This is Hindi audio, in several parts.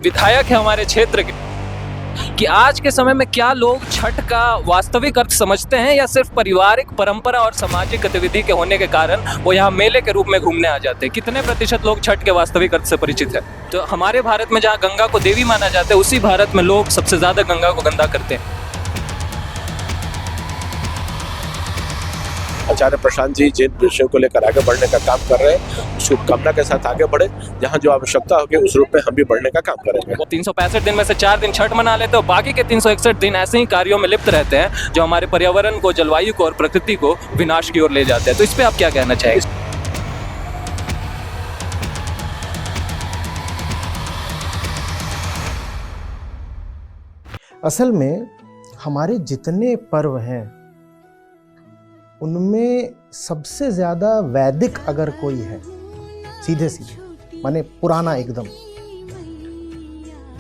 विधायक है हमारे क्षेत्र के कि आज के समय में क्या लोग छठ का वास्तविक अर्थ समझते हैं या सिर्फ पारिवारिक परंपरा और सामाजिक गतिविधि के होने के कारण वो यहाँ मेले के रूप में घूमने आ जाते हैं। कितने प्रतिशत लोग छठ के वास्तविक अर्थ से परिचित है? तो हमारे भारत में जहाँ गंगा को देवी माना जाता है, उसी भारत में लोग सबसे ज्यादा गंगा को गंदा करते हैं। आचार्य प्रशांत जी जिन विषयों को लेकर आगे बढ़ने का काम कर रहे हैं, उस शुभकामना के साथ आगे बढ़े। जहां जो आवश्यकता होगी उस रूप में हम भी बढ़ने का काम करेंगे। 365 दिन में से 4 दिन छठ मना लेते हैं और बाकी के 361 दिन ऐसे ही कार्यों में लिप्त रहते हैं जो हमारे पर्यावरण को, जलवायु को और प्रकृति को विनाश की ओर ले जाते हैं। तो इस पे आप क्या कहना चाहेंगे? असल में हमारे जितने पर्व हैं उनमें सबसे ज़्यादा वैदिक अगर कोई है, सीधे सीधे माने पुराना एकदम,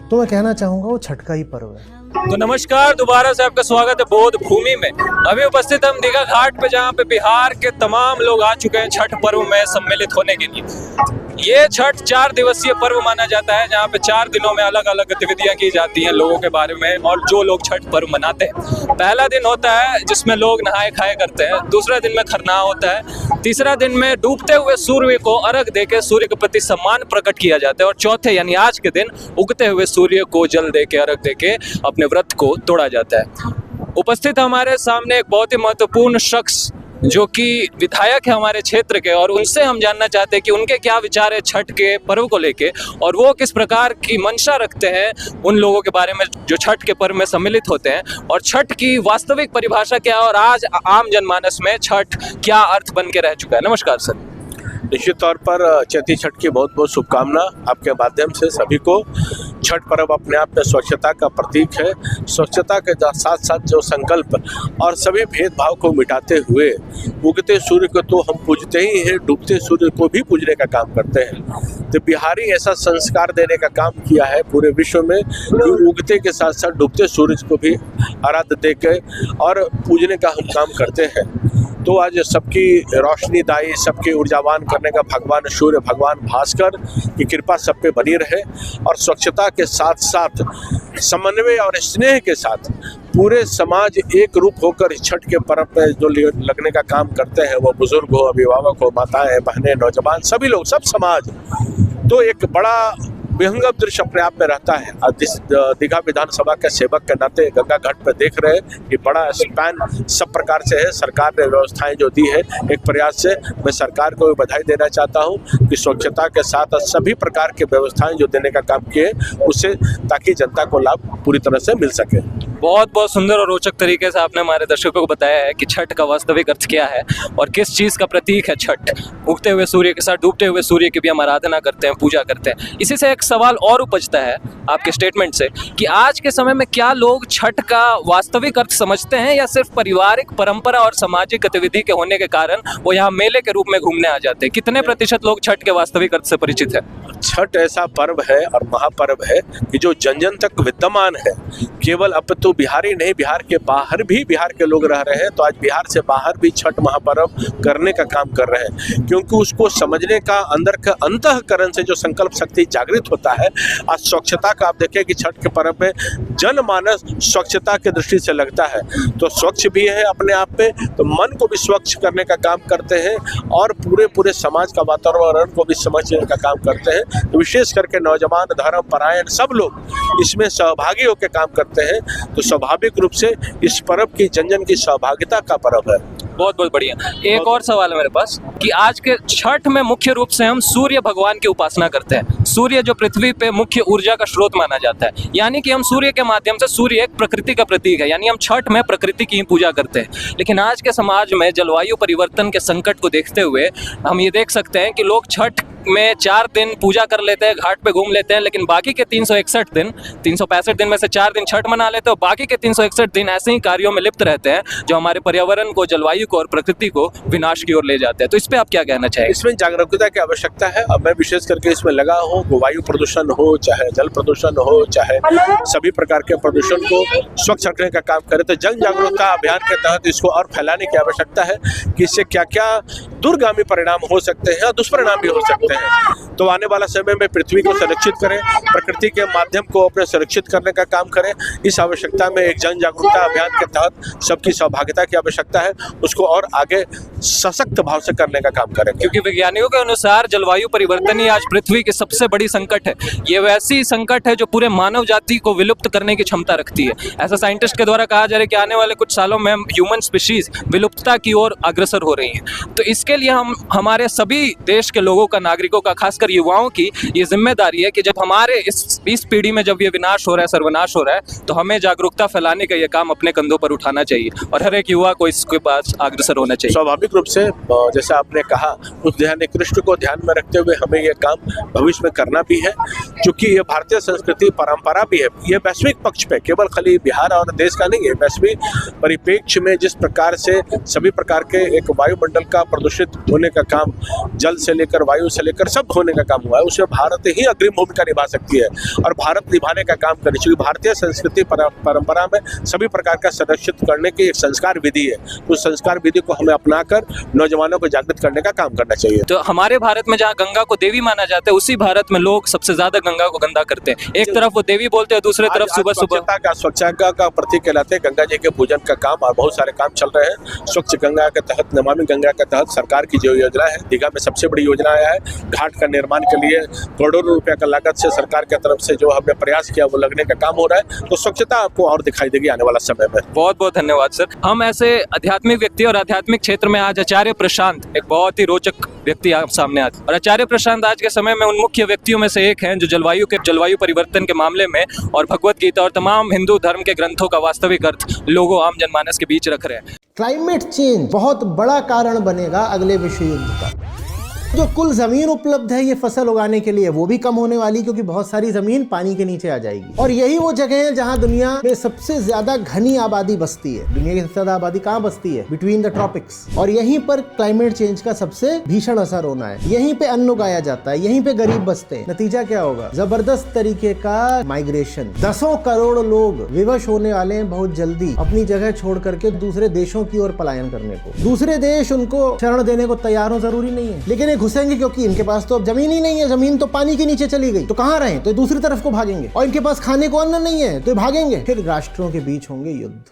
तो मैं कहना चाहूँगा वो छठ का ही पर्व है। तो नमस्कार, दोबारा से आपका स्वागत है बौद्ध भूमि में। अभी उपस्थित हम दीघा घाट पे, जहाँ पे बिहार के तमाम लोग आ चुके हैं छठ पर्व में सम्मिलित होने के लिए। ये छठ 4 दिवसीय पर्व माना जाता है, जहाँ पे 4 दिनों में अलग अलग गतिविधियां की जाती हैं लोगों के बारे में और जो लोग छठ पर्व मनाते हैं। पहला दिन होता है जिसमें लोग नहाए खाए करते हैं, दूसरा दिन में खरना होता है, तीसरा दिन में डूबते हुए सूर्य को अर्घ देके सूर्य के प्रति सम्मान प्रकट किया जाता है और चौथे यानी आज के दिन उगते हुए सूर्य को जल दे के, अर्घ दे के अपने व्रत को तोड़ा जाता है। उपस्थित हमारे सामने एक बहुत ही महत्वपूर्ण शख्स जो कि विधायक है हमारे क्षेत्र के, और उनसे हम जानना चाहते हैं कि उनके क्या विचार है छठ के पर्व को लेके और वो किस प्रकार की मंशा रखते हैं उन लोगों के बारे में जो छठ के पर्व में सम्मिलित होते हैं, और छठ की वास्तविक परिभाषा क्या है और आज आम जनमानस में छठ क्या अर्थ बन के रह चुका है। नमस्कार सर। निश्चित तौर पर चैती छठ की बहुत बहुत शुभकामना आपके माध्यम से सभी को। छठ पर्व अपने आप में स्वच्छता का प्रतीक है। स्वच्छता के साथ साथ जो संकल्प और सभी भेदभाव को मिटाते हुए उगते सूर्य को तो हम पूजते ही हैं, डूबते सूर्य को भी पूजने का काम करते हैं। तो बिहारी ऐसा संस्कार देने का काम किया है पूरे विश्व में कि उगते के साथ साथ डूबते सूरज को भी आराध्य देकर और पूजने का हम काम करते हैं। तो आज सबकी रोशनी दाई, सबके ऊर्जावान करने का भगवान सूर्य, भगवान भास्कर की कृपा सब पे बनी रहे और स्वच्छता के साथ साथ समन्वय और स्नेह के साथ पूरे समाज एक रूप होकर छठ के पर्व में जो लगने का काम करते हैं, वो बुजुर्ग हो, अभिभावक हो, माताएं, बहनें, नौजवान, सभी लोग, सब समाज, तो एक बड़ा विहंगम दृश्य अपने आप में रहता है। दीघा विधानसभा के सेवक के नाते गंगा घाट पर देख रहे हैं कि बड़ा स्पैन सब प्रकार से है। सरकार ने व्यवस्थाएं जो दी है, एक प्रयास से मैं सरकार को भी बधाई देना चाहता हूं कि स्वच्छता के साथ सभी प्रकार के व्यवस्थाएं जो देने का काम किए उससे, ताकि जनता को लाभ पूरी तरह से मिल सके। बहुत बहुत सुंदर और रोचक तरीके से आपने हमारे दर्शकों को बताया है कि छठ का वास्तविक अर्थ क्या है और किस चीज़ का प्रतीक है छठ। उगते हुए सूर्य के साथ डूबते हुए सूर्य की भी हम आराधना करते हैं, पूजा करते हैं। इसी से एक सवाल और उपजता है आपके स्टेटमेंट से कि आज के समय में क्या लोग छठ का वास्तविक अर्थ समझते हैं या सिर्फ पारिवारिक परंपरा और सामाजिक गतिविधि के होने के कारण वो यहाँ मेले के रूप में घूमने आ जाते हैं? कितने प्रतिशत लोग छठ के वास्तविक अर्थ से परिचित है? छठ ऐसा पर्व है और महापर्व है कि जो जन जन तक विद्यमान है। केवल अब तो बिहारी नहीं, बिहार के बाहर भी बिहार के लोग रह रहे हैं, तो आज बिहार से बाहर भी छठ महापर्व करने का काम कर रहे हैं, क्योंकि उसको समझने का अंदर का अंतःकरण से जो संकल्प शक्ति जागृत होता है। आज स्वच्छता का आप देखें कि छठ के पर्व में जनमानस स्वच्छता की दृष्टि से लगता है, तो स्वच्छ भी है अपने आप में, तो मन को भी स्वच्छ करने का काम करते हैं और पूरे समाज का वातावरण को भी समझने का काम करते हैं। तो विशेष करके नौजवान, धर्म परायण सब लोग इसमें सहभागी होकर काम करते हैं। तो स्वाभाविक रूप से इस पर्व की जन जन की सहभागिता का पर्व है। बहुत बहुत बढ़िया। एक और सवाल है मेरे पास कि आज के छठ में मुख्य रूप से हम सूर्य भगवान की उपासना करते हैं। सूर्य जो पृथ्वी पे मुख्य ऊर्जा का स्रोत माना जाता है, यानी कि हम सूर्य के माध्यम से, सूर्य एक प्रकृति का प्रतीक है, यानी हम छठ में प्रकृति की ही पूजा करते हैं। लेकिन आज के समाज में जलवायु परिवर्तन के संकट को देखते हुए हम ये देख सकते हैं कि लोग छठ में 4 दिन पूजा कर लेते हैं, घाट पे घूम लेते हैं, लेकिन बाकी के 361 दिन, 365 दिन में से 4 दिन छठ मना लेते हैं और बाकी के 361 दिन ऐसे ही कार्यों में लिप्त रहते हैं जो हमारे पर्यावरण को, जलवायु को और प्रकृति को विनाश की ओर ले जाते हैं। तो इस पे आप क्या कहना चाहेंगे? इसमें जागरूकता की आवश्यकता है और मैं विशेष करके इसमें लगा हूँ। वायु प्रदूषण हो, चाहे जल प्रदूषण हो, चाहे सभी प्रकार के प्रदूषण को स्वच्छ रखने का काम करें। तो जन जागरूकता अभियान के तहत इसको और फैलाने की आवश्यकता है कि इससे क्या क्या दूरगामी परिणाम हो सकते हैं और दुष्परिणाम भी हो सकते हैं। तो आने वाला समय में पृथ्वी को संरक्षित करें, प्रकृति के माध्यम को अपने सुरक्षित करने का काम करें। इस आवश्यकता में एक जन जागरूकता अभियान के तहत सबकी सहभागिता की आवश्यकता है, उसको और आगे सशक्त भाव से करने का काम करें। क्योंकि वैज्ञानिकों के अनुसार जलवायु परिवर्तन ही आज पृथ्वी की सबसे बड़ी संकट है। ये वैसी संकट है जो पूरे मानव जाति को विलुप्त करने की क्षमता रखती है। ऐसा साइंटिस्ट के द्वारा कहा जा रहा है कि आने वाले कुछ सालों में ह्यूमन स्पीशीज विलुप्तता की ओर अग्रसर हो रही है। तो इसके लिए हम हमारे सभी देश के लोगों का, नागरिकों का, खासकर युवाओं की ये जिम्मेदारी है कि जब हमारे इस पीढ़ी में जब ये विनाश हो रहा है, सर्वनाश हो रहा है, तो हमें जागरूकता फैलाने का ये काम अपने कंधों पर उठाना चाहिए और हर एक युवा को इसके पास अग्रसर होना चाहिए। स्वाभाविक रूप से जैसा आपने कहा, उस ध्यान निकृष्ट को ध्यान में रखते हुए हमें ये काम भविष्य में करना भी है, क्योंकि ये भारतीय संस्कृति परंपरा भी है। ये वैश्विक पक्ष पे केवल खाली बिहार और देश का नहीं है, वैश्विक परिप्रेक्ष्य में जिस प्रकार से सभी प्रकार के एक वायुमंडल का प्रदूषित होने का काम, जल से लेकर वायु से लेकर सब होने का काम हुआ है, उसमें भारत ही अग्रिम भूमिका निभा सकती है और भारत निभाने का काम करे। क्योंकि भारतीय संस्कृति परंपरा में सभी प्रकार का संरक्षित करने की एक संस्कार विधि है। उस संस्कार विधि को हमें अपनाकर नौजवानों को जागृत करने का काम करना चाहिए। तो हमारे भारत में जहाँ गंगा को देवी माना जाता है, उसी भारत में लोग सबसे ज्यादा गंगा को गंदा करते हैं। एक तरफ वो देवी बोलते हैं, दूसरी तरफ सुबह स्वच्छता का प्रतीक कहलाते हैं गंगा जी के पूजन का काम, और बहुत सारे काम चल रहे हैं। स्वच्छ गंगा के तहत, नमामि गंगा के तहत सरकार की जो योजना है, दीघा में सबसे बड़ी योजना आया है। घाट का निर्माण के लिए करोड़ों रुपए का लागत से सरकार की तरफ से जो हमने प्रयास किया वो लगने का काम हो रहा है। तो स्वच्छता आपको और दिखाई देगी आने वाला समय में। बहुत बहुत धन्यवाद सर। हम ऐसे आध्यात्मिक व्यक्ति और आध्यात्मिक क्षेत्र में आज आचार्य प्रशांत, एक बहुत ही रोचक व्यक्ति आप सामने आते, और आचार्य प्रशांत आज के समय में उन मुख्य व्यक्तियों में से एक हैं जो जलवायु परिवर्तन के मामले में और भगवत गीता और तमाम हिंदू धर्म के ग्रंथों का वास्तविक अर्थ लोगों, आम जनमानस के बीच रख रहे हैं। क्लाइमेट चेंज बहुत बड़ा कारण बनेगा अगले विश्व युद्ध का। जो कुल जमीन उपलब्ध है ये फसल उगाने के लिए, वो भी कम होने वाली, क्योंकि बहुत सारी जमीन पानी के नीचे आ जाएगी। और यही वो जगह है जहां दुनिया में सबसे ज्यादा घनी आबादी बसती है। दुनिया की सबसे ज्यादा आबादी कहां बसती है? Between the tropics. और यहीं पर क्लाइमेट चेंज का सबसे भीषण असर होना है। यहीं पे अन्न उगाया जाता है, यहीं पे गरीब बसते हैं। नतीजा क्या होगा? जबरदस्त तरीके का माइग्रेशन। 10 करोड़ लोग विवश होने वाले हैं बहुत जल्दी अपनी जगह छोड़ करके दूसरे देशों की ओर पलायन करने को। दूसरे देश उनको शरण देने को तैयार हो, जरूरी नहीं है, लेकिन घुसेंगे क्योंकि इनके पास तो अब जमीन ही नहीं है। जमीन तो पानी के नीचे चली गई, तो कहां रहें? तो दूसरी तरफ को भागेंगे। और इनके पास खाने को अन्न नहीं है तो भागेंगे। फिर राष्ट्रों के बीच होंगे युद्ध।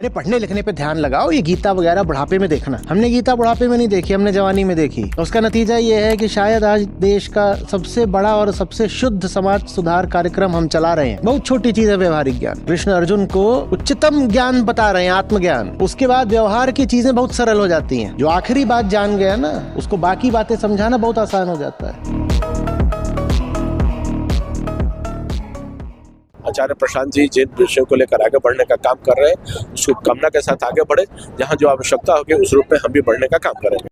अरे पढ़ने लिखने पे ध्यान लगाओ। ये गीता वगैरह बुढ़ापे में देखना, हमने गीता बुढ़ापे में नहीं देखी, हमने जवानी में देखी। उसका नतीजा ये है कि शायद आज देश का सबसे बड़ा और सबसे शुद्ध समाज सुधार कार्यक्रम हम चला रहे हैं। बहुत छोटी चीज है व्यवहारिक ज्ञान। कृष्ण अर्जुन को उच्चतम ज्ञान बता रहे हैं, आत्मज्ञान। उसके बाद व्यवहार की चीजें बहुत सरल हो जाती हैं। जो आखिरी बात जान गया ना, उसको बाकी बातें समझाना बहुत आसान हो जाता है। आचार्य प्रशांत जी जिन विषयों को लेकर आगे बढ़ने का काम कर रहे हैं, उसको कामना के साथ आगे बढ़े। जहाँ जो आवश्यकता होगी उस रूप में हम भी बढ़ने का काम करेंगे।